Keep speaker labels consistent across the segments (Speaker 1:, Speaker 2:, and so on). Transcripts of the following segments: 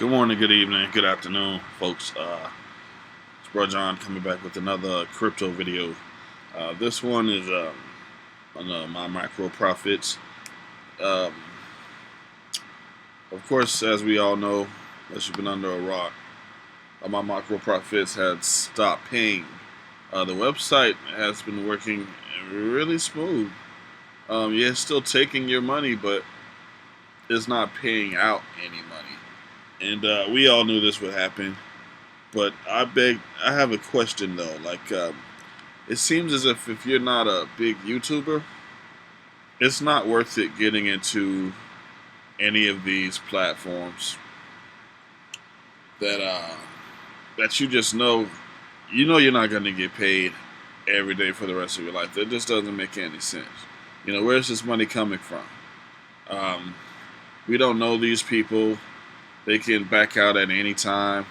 Speaker 1: Good morning, good evening, good afternoon, folks. It's Bro John coming back with another crypto video. This one is on my micro profits. Um, of course, as we all know, unless you've been under a rock, my micro profits had stopped paying. The website has been working really smooth. Yeah, it's still taking your money, but it's not paying out any money. And we all knew this would happen. But I have a question though. It seems as if you're not a big YouTuber, it's not worth it getting into any of these platforms that you just know, you're not going to get paid every day for the rest of your life. That just doesn't make any sense. Where's this money coming from? We don't know these people. They can back out at any time.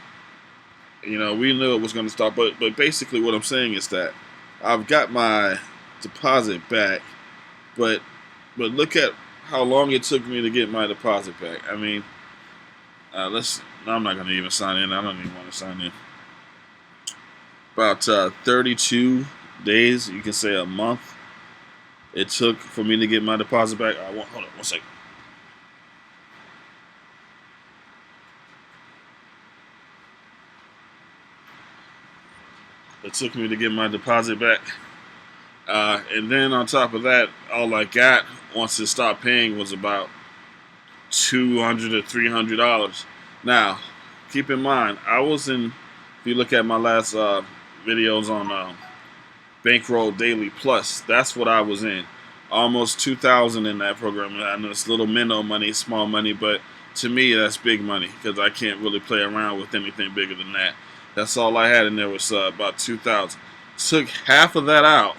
Speaker 1: We knew it was going to stop, but basically what I'm saying is that I've got my deposit back, but look at how long it took me to get my deposit back. I mean, I'm not going to even sign in. I don't even want to sign in. About 32 days, you can say a month, it took for me to get my deposit back. Hold on one second. It took me to get my deposit back. And then on top of that, all I got once it stopped paying was about $200 or $300. Now, keep in mind, if you look at my last videos on Bankroll Daily Plus, that's what I was in. Almost 2,000 in that program. I know it's little minnow money, small money, but to me, that's big money because I can't really play around with anything bigger than that. That's all I had in there was about 2,000. Took half of that out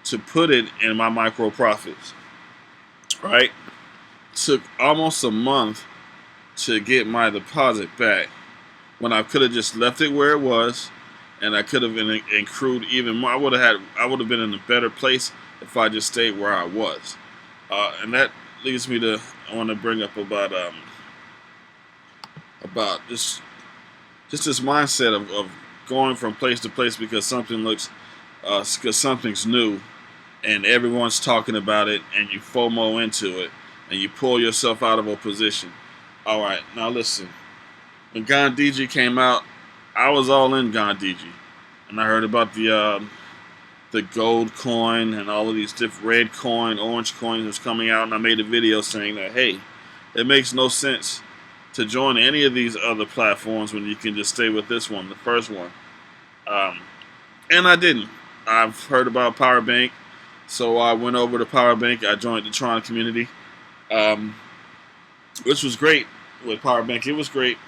Speaker 1: to put it in my micro profits. Right? Took almost a month to get my deposit back when I could have just left it where it was, and I could have accrued even more. I would have been in a better place if I just stayed where I was. And that leads me to I want to bring up about just this mindset of going from place to place because something's new and everyone's talking about it and you FOMO into it and you pull yourself out of a position. All right, now listen. When Ghandiji came out, I was all in Ghandiji, and I heard about the gold coin and all of these different red coin, orange coin that's coming out, and I made a video saying that hey, it makes no sense to join any of these other platforms when you can just stay with this one, the first one. And I didn't. I've heard about Power Bank, so I went over to Power Bank. I joined the Tron community, which was great with Power Bank. It was great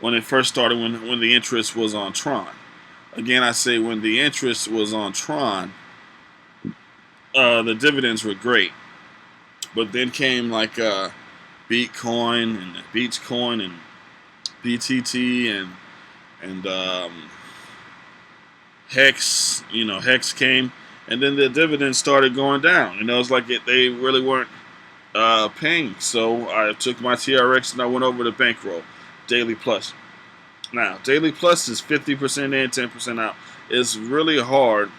Speaker 1: when it first started, when the interest was on Tron. Again, I say when the interest was on Tron, the dividends were great. But then came Bitcoin and Beachcoin and BTT and Hex. Hex came, and then the dividends started going down. It's like they really weren't paying. So I took my TRX and I went over to Bankroll Daily Plus. Now, Daily Plus is 50% in, 10% out. It's really hard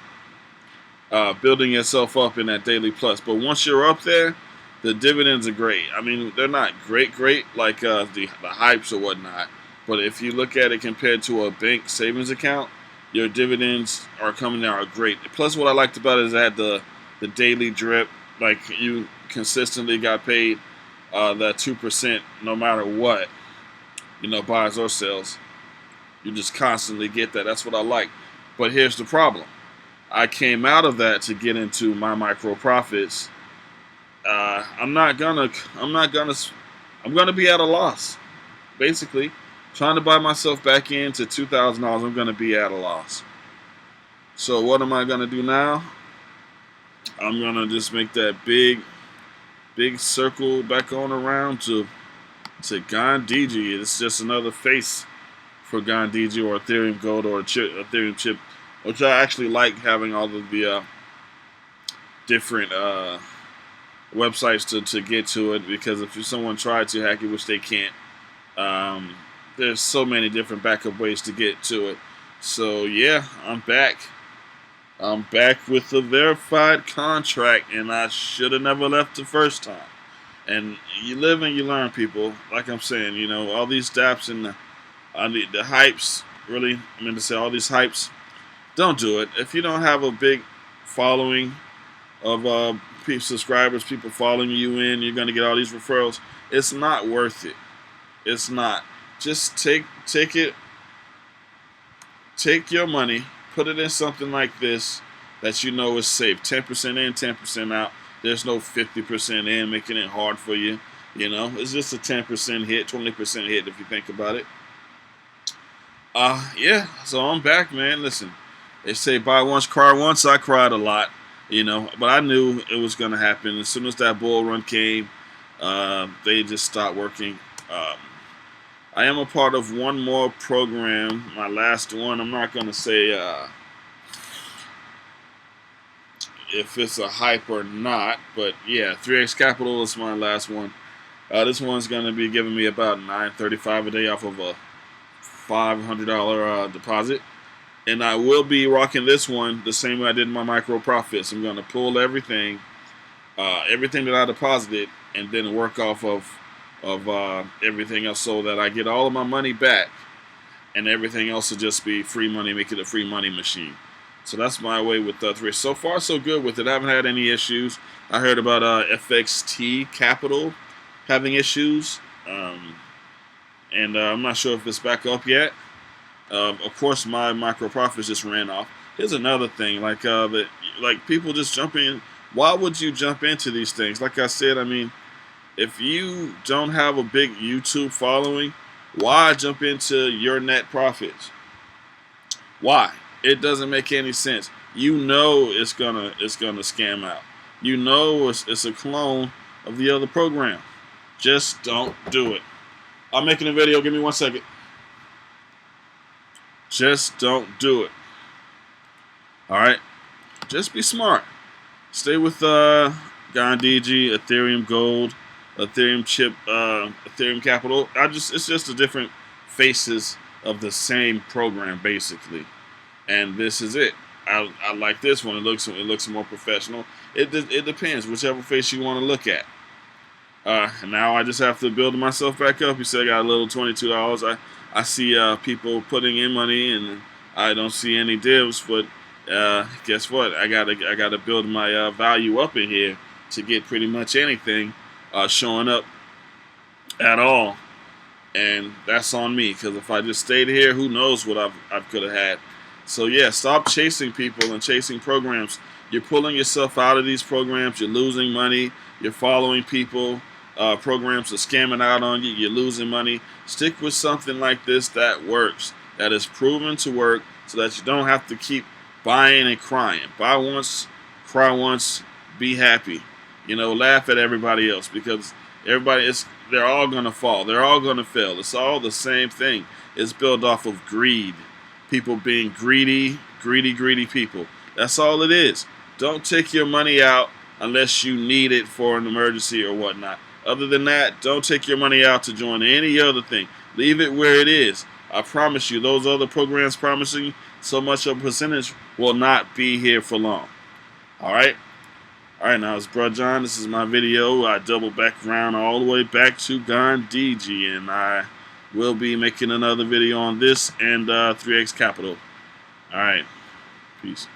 Speaker 1: building yourself up in that Daily Plus, but once you're up there, the dividends are great. I mean, they're not great like the hypes or whatnot. But if you look at it compared to a bank savings account, your dividends are coming out are great. Plus, what I liked about it is that the daily drip, like you consistently got paid that 2% no matter what, buys or sells. You just constantly get that. That's what I like. But here's the problem. I came out of that to get into my micro profits. I'm gonna be at a loss. Basically, trying to buy myself back into $2,000, I'm gonna be at a loss. So what am I gonna do now? I'm gonna just make that big circle back on around to Ghandiji. It's just another face for Ghandiji or Ethereum Gold or Ethereum chip, which I actually like having all of the different websites to get to it, because if someone tried to hack it, which they can't, there's so many different backup ways to get to it. So yeah, I'm back. I'm back with a verified contract, and I should have never left the first time. And you live and you learn, people. Like I'm saying, you know, all these dApps and the hypes, really, I mean to say all these hypes, don't do it. If you don't have a big following of subscribers, people following you in, you're going to get all these referrals. It's not worth it. It's not. Just take your money, put it in something like this that you know is safe. 10% in, 10% out. There's no 50% in, making it hard for you. You know, it's just a 10% hit, 20% hit if you think about it. Yeah, so I'm back, man. Listen, they say buy once, cry once. I cried a lot, you know, but I knew it was going to happen. As soon as that Bullrun came, they just stopped working. I am a part of one more program, my last one. I'm not going to say if it's a hype or not, but yeah, 3x Capital is my last one. This one's going to be giving me about $9.35 a day off of a $500 deposit. And I will be rocking this one the same way I did in my MyMicroProfits. I'm going to pull everything that I deposited, and then work off of everything else so that I get all of my money back, and everything else will just be free money, make it a free money machine. So that's my way with 3. So far, so good with it. I haven't had any issues. I heard about FXT Capital having issues, and I'm not sure if it's back up yet. Of course, my MyMicroProfits just ran off. Here's another thing, like people just jump in. Why would you jump into these things? Like I said, I mean, if you don't have a big YouTube following, why jump into your net profits? Why? It doesn't make any sense. You know it's gonna scam out. You know it's a clone of the other program. Just don't do it. I'm making a video. Give me 1 second. Just don't do it. All right. Just be smart. Stay with Ghandiji, Ethereum Gold, Ethereum Chip, Ethereum Capital. It's just the different faces of the same program, basically. And this is it. I like this one. It looks more professional. It depends, whichever face you want to look at. Now I just have to build myself back up. You said I got a little $22. I see people putting in money, and I don't see any divs. But guess what? I gotta build my value up in here to get pretty much anything showing up at all. And that's on me, because if I just stayed here, who knows what I could have had. So yeah, stop chasing people and chasing programs. You're pulling yourself out of these programs. You're losing money. You're following people. Programs are scamming out on you. You're losing money. Stick with something like this that works, that is proven to work, so that you don't have to keep buying and crying. Buy once, cry once, be happy. You know, laugh at everybody else, because they're all gonna fall. They're all gonna fail. It's all the same thing. It's built off of greed. People being greedy people. That's all it is. Don't take your money out unless you need it for an emergency or whatnot. Other than that, don't take your money out to join any other thing. Leave it where it is. I promise you, those other programs promising so much of a percentage will not be here for long. Alright? Alright, now it's Bro John. This is my video. I double back around all the way back to Ghandiji, and I will be making another video on this and 3x Capital. Alright. Peace.